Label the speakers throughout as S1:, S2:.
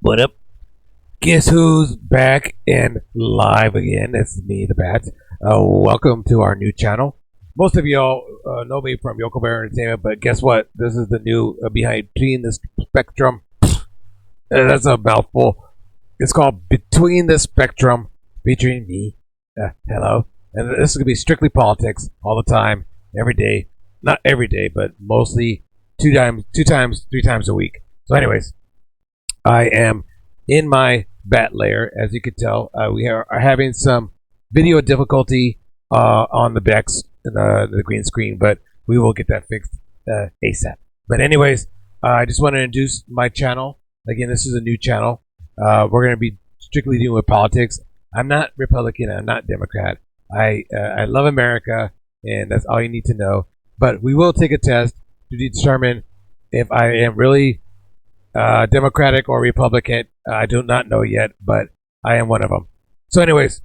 S1: What up? Guess who's back and live again? It's me, the Bat. Welcome to our new channel. Most of y'all know me from Yoko Bear Entertainment, but guess what? This is the new Behind Between the Spectrum. That's a mouthful. It's called Between the Spectrum, featuring me. Hello. And this is going to be strictly politics all the time, every day. Not every day, but mostly three times a week. So anyways, I am in my bat layer. As you can tell, we are having some video difficulty on the decks, the green screen, but we will get that fixed ASAP. But anyways, I just want to introduce my channel. Again, this is a new channel. We're going to be strictly dealing with politics. I'm not Republican. I'm not Democrat. I love America, and that's all you need to know. But we will take a test to determine if I am really Democratic or Republican. I do not know yet, but I am one of them. So anyways,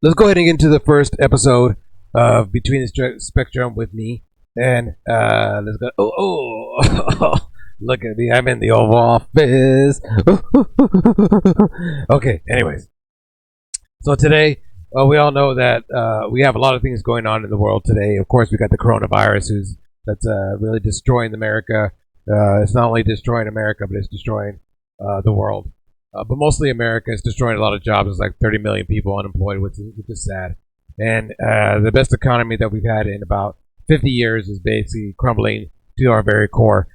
S1: let's go ahead and get into the first episode of Between the Spectrum with me. And let's go. Oh, look at me. I'm in the Oval Office. Okay, anyways. So today, we all know that we have a lot of things going on in the world today. Of course, we got the coronavirus that's really destroying America. It's not only destroying America, but it's destroying the world. But mostly America is destroying a lot of jobs. There's like 30 million people unemployed, which is sad. And the best economy that we've had in about 50 years is basically crumbling to our very core.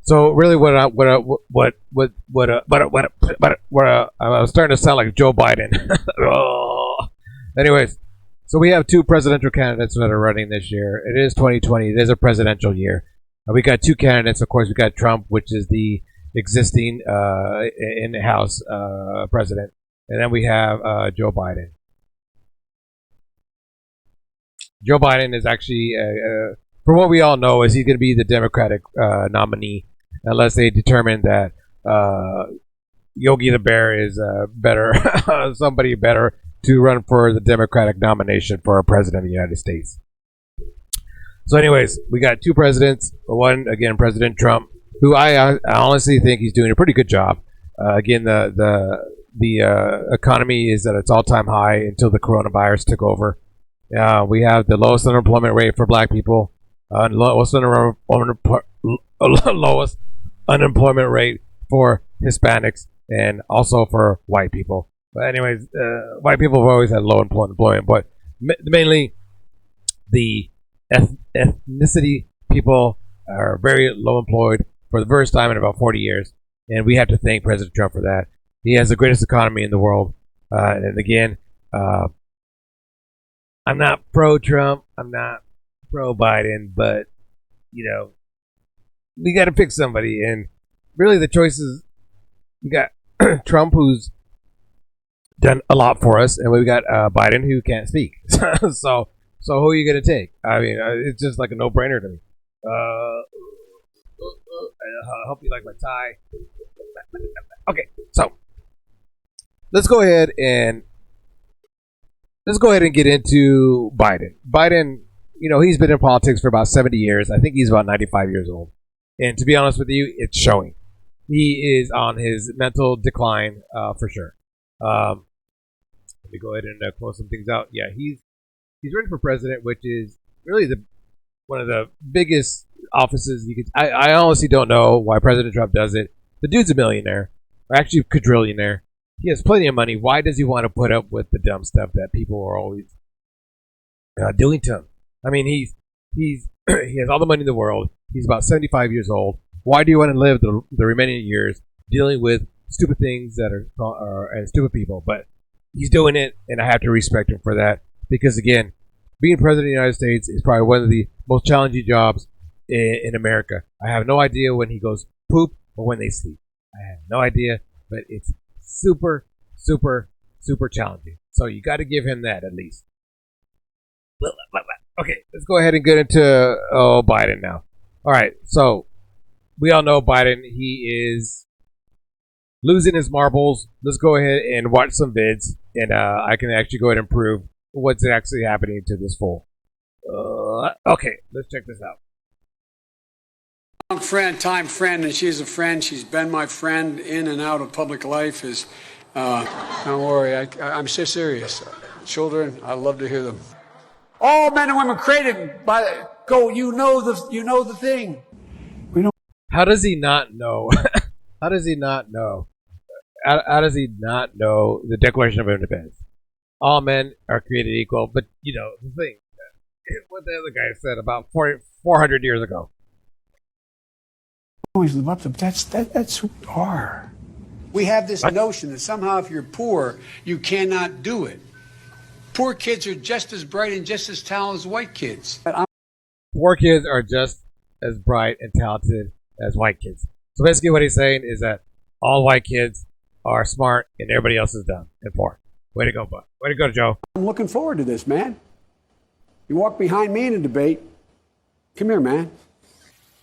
S1: So really, I was starting to sound like Joe Biden. Anyways, so we have two presidential candidates that are running this year. It is 2020. It is a presidential year. We got two candidates. Of course, we got Trump, which is the existing in-house president, and then we have Joe Biden. Joe Biden is actually, from what we all know, is he's going to be the Democratic nominee, unless they determine that Yogi the Bear is better, somebody better to run for the Democratic nomination for president of the United States. So anyways, we got two presidents. One, again, President Trump, who I honestly think he's doing a pretty good job. Again, the economy is at its all-time high until the coronavirus took over. We have the lowest unemployment rate for black people, lowest unemployment rate for Hispanics, and also for white people. But anyways, white people have always had low employment, but mainly the ethnicity people are very low employed for the first time in about 40 years, and we have to thank President Trump for that. He has the greatest economy in the world, and again, I'm not pro-Trump, I'm not pro-Biden, but you know, we got to pick somebody, and really the choices, we got Trump, who's done a lot for us, and we got Biden, who can't speak. So who are you gonna take? I mean, it's just like a no-brainer to me. I hope you like my tie. Okay, so let's go ahead and get into Biden. Biden, he's been in politics for about 70 years. I think he's about 95 years old. And to be honest with you, it's showing. He is on his mental decline for sure. Let me go ahead and close some things out. Yeah, he's running for president, which is really one of the biggest offices you could. I honestly don't know why President Trump does it. The dude's a millionaire, or actually a quadrillionaire. He has plenty of money. Why does he want to put up with the dumb stuff that people are always doing to him? I mean, he has all the money in the world. He's about 75 years old. Why do you want to live the remaining years dealing with stupid things that are and stupid people? But he's doing it, and I have to respect him for that. Because again, being president of the United States is probably one of the most challenging jobs in America. I have no idea when he goes poop or when they sleep. I have no idea, but it's super, super, super challenging. So you got to give him that at least. Okay, let's go ahead and get into Biden now. All right, so we all know Biden. He is losing his marbles. Let's go ahead and watch some vids, and I can actually go ahead and prove what's actually happening to this fool. Okay, let's check this out.
S2: Friend, time friend, and she's a friend. She's been my friend in and out of public life. Don't worry, I'm so serious. Children, I love to hear them. All men and women created by go. You know the thing. We don't.
S1: How does he not know? How does he not know? How does he not know the Declaration of Independence? All men are created equal, but you know the thing. What the other guy said about 400 years ago.
S2: Always live up to that's who we are. We have this notion that somehow if you're poor, you cannot do it. Poor kids are just as bright and just as talented as white kids.
S1: Poor kids are just as bright and talented as white kids. So basically what he's saying is that all white kids are smart and everybody else is dumb and poor. Way to go, bud. Way to go, Joe.
S2: I'm looking forward to this, man. You walk behind me in a debate. Come here, man.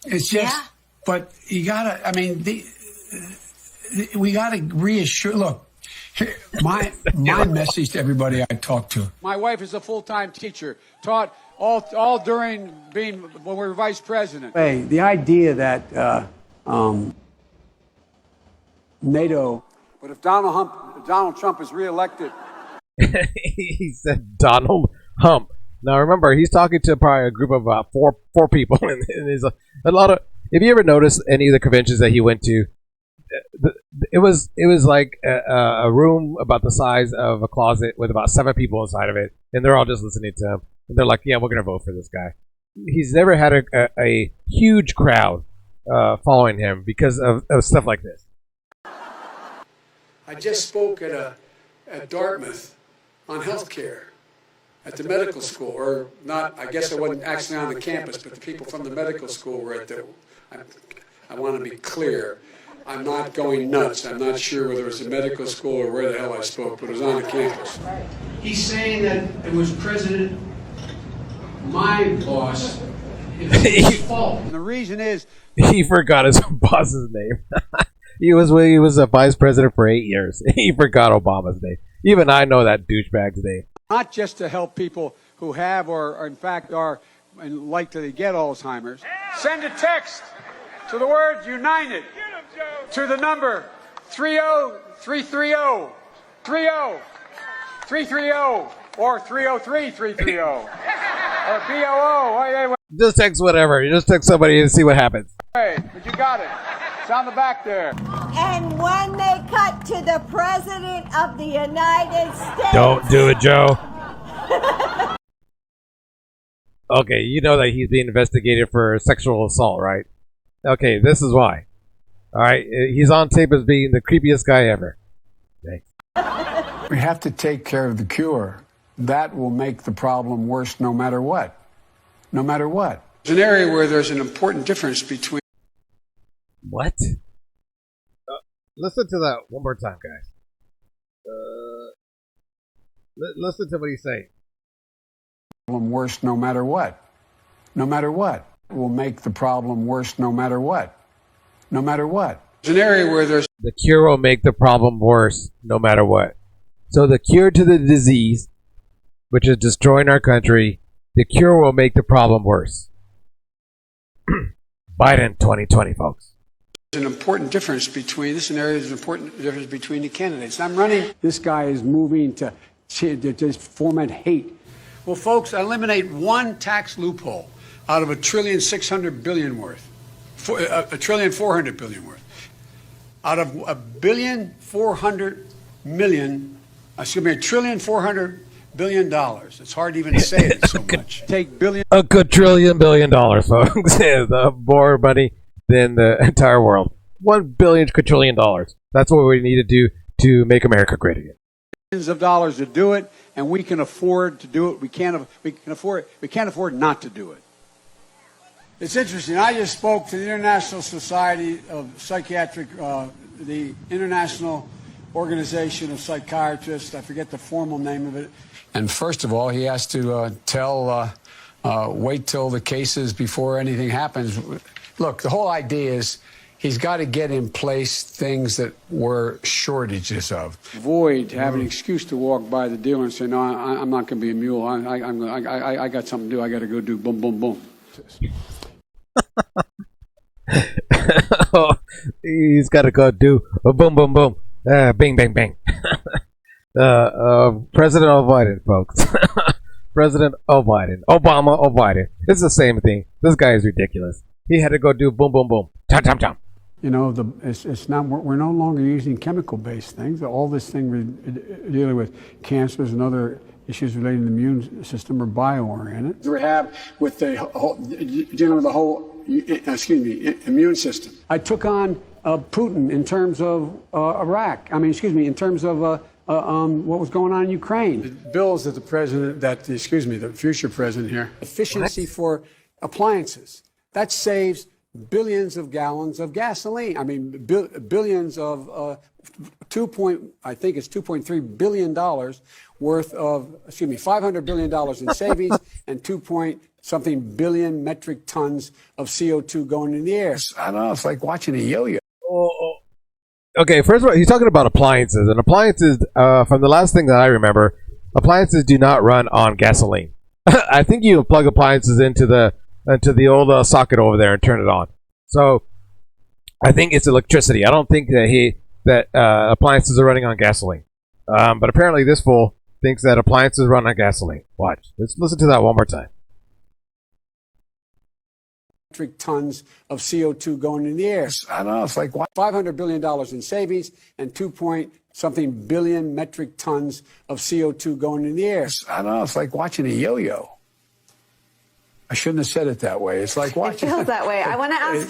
S2: It's just... Yeah. But you gotta, I mean, we gotta reassure. Look, my message to everybody I talk to. My wife is a full-time teacher, taught all during being when we were vice president. Hey, the idea that NATO. But if Donald Trump is reelected,
S1: he said Donald Hump. Now remember, he's talking to probably a group of about four people, and there's a lot of. If you ever noticed any of the conventions that he went to, it was like a room about the size of a closet with about 7 people inside of it, and they're all just listening to him. And they're like, "Yeah, we're gonna vote for this guy." He's never had a huge crowd following him because of stuff like this.
S2: I just spoke at Dartmouth on healthcare. At the medical school, or not, I guess I wasn't actually on the campus, but the people from the medical school were at the, I want to be clear, I'm not going nuts. I'm not sure whether it was a medical school or where the hell I spoke, but it was on the campus. He's saying that it was President, my boss, it's his fault. And the reason is...
S1: He forgot his boss's name. He was a vice president for 8 years. He forgot Obama's name. Even I know that douchebag's name.
S2: Not just to help people who have or in fact are and likely to get Alzheimer's. Send a text to the word United to the number 30330 30330 or 303330 or BOO.
S1: Just text whatever. You just text somebody and see what happens.
S2: Hey, but you got it. It's on the back there.
S3: And when they cut to the President of the United States...
S1: Don't do it, Joe. Okay, you know that he's being investigated for sexual assault, right? Okay, this is why. Alright, he's on tape as being the creepiest guy ever. Thanks.
S2: We have to take care of the cure. That will make the problem worse no matter what. No matter what. There's an area where there's an important difference between...
S1: What? Listen to that one more time, guys. Listen to what he's saying.
S2: Problem worse no matter what. No matter what. Will make the problem worse no matter what. No matter what. There's an area where there's...
S1: The cure will make the problem worse no matter what. So the cure to the disease, which is destroying our country, the cure will make the problem worse. Biden 2020, folks.
S2: There's an important difference between this and there's an important difference between the candidates. I'm running. This guy is moving to just foment hate. Well, folks, eliminate one tax loophole out of $1.6 trillion worth, $1.4 trillion worth, out of $1.4 billion. Excuse me, $1.4 billion. It's hard even to say it so much. Take billion.
S1: A quadrillion $1 billion, folks. The more money than the entire world. $1 billion quadrillion. That's what we need to do to make America great again.
S2: Millions of dollars to do it, and we can afford to do it. We can't afford not to do it. It's interesting. I just spoke to the International Society of Psychiatric, the International Organization of Psychiatrists. I forget the formal name of it. And first of all, he has to wait till the cases before anything happens. Look, the whole idea is he's got to get in place things that were shortages of. Avoid having an excuse to walk by the dealer and say, no, I'm not going to be a mule. I got something to do. I got to go do boom, boom, boom.
S1: He's got to go do a boom, boom, boom, bing, bang, bang. President Biden, folks. President Biden. Obama Biden. It's the same thing. This guy is ridiculous. He had to go do boom, boom, boom. Chom, chom, chom.
S2: You know, it's not. We're no longer using chemical-based things. All this thing we're dealing with, cancers and other issues relating to the immune system, are bio-oriented. Rehab with the whole, dealing with the whole, immune system. I took on Putin in terms of Iraq. In terms of what was going on in Ukraine. The bills that the future president here, efficiency for appliances. That saves billions of gallons of gasoline. Billions of $2.3 billion worth of, $500 billion in savings and 2 billion metric tons of CO2 going in the air. I don't know. It's like watching a yo-yo.
S1: Okay, first of all, he's talking about appliances, and appliances, from the last thing that I remember, appliances do not run on gasoline. I think you plug appliances into the old socket over there and turn it on. So I think it's electricity. I don't think that appliances are running on gasoline. But apparently this fool thinks that appliances run on gasoline. Watch. Let's listen to that one more time.
S2: Metric tons of CO2 going in the air. I don't know. It's like $500 billion in savings and 2 billion metric tons of CO2 going in the air. I don't know. It's like watching a yo-yo. I shouldn't have said it that way. It's like watching.
S4: It feels that way. I want to ask.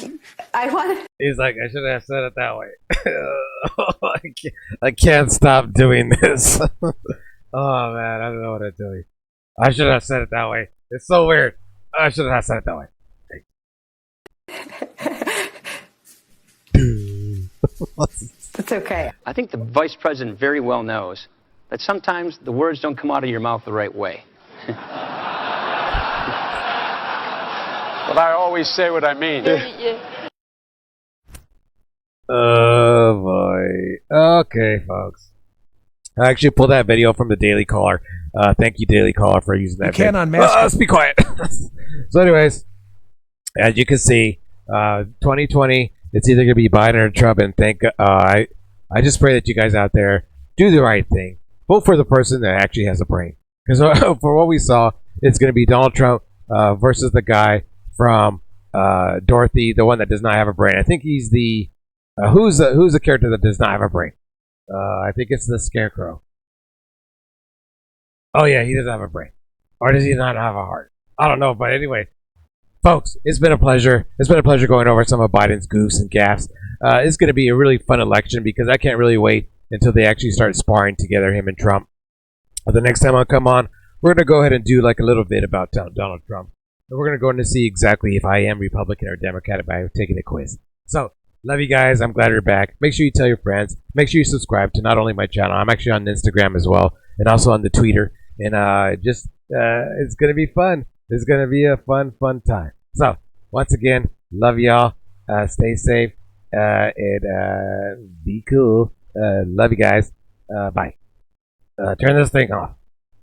S1: He's like, I shouldn't have said it that way. I can't stop doing this. Oh man, I don't know what I'm doing. I shouldn't have said it that way. It's so weird. I shouldn't have said it that way.
S4: It's okay.
S5: I think the vice president very well knows that sometimes the words don't come out of your mouth the right way.
S2: But I always say what I mean.
S1: Oh boy. Okay, folks. I actually pulled that video from the Daily Caller. Thank you, Daily Caller, for using that.
S6: You can't unmask it.
S1: Let's be quiet. So, anyways, as you can see, 2020, it's either going to be Biden or Trump. And I just pray that you guys out there do the right thing. Vote for the person that actually has a brain. Because for what we saw, it's going to be Donald Trump versus the guy from Dorothy, the one that does not have a brain. I think he's the who's the character that does not have a brain? I think it's the Scarecrow. Oh yeah, he doesn't have a brain, or does he not have a heart? I don't know, but anyway, folks, it's been a pleasure. It's been a pleasure going over some of Biden's goofs and gaffes. It's going to be a really fun election because I can't really wait until they actually start sparring together, him and Trump. The next time I come on, we're going to go ahead and do like a little bit about Donald Trump. And we're going to go in to see exactly if I am Republican or Democrat by taking a quiz. So, love you guys. I'm glad you're back. Make sure you tell your friends. Make sure you subscribe to not only my channel, I'm actually on Instagram as well, and also on the Twitter. And it's going to be fun. It's going to be a fun time. So, once again, love y'all. Stay safe. And be cool. Love you guys. Bye. Turn this thing off.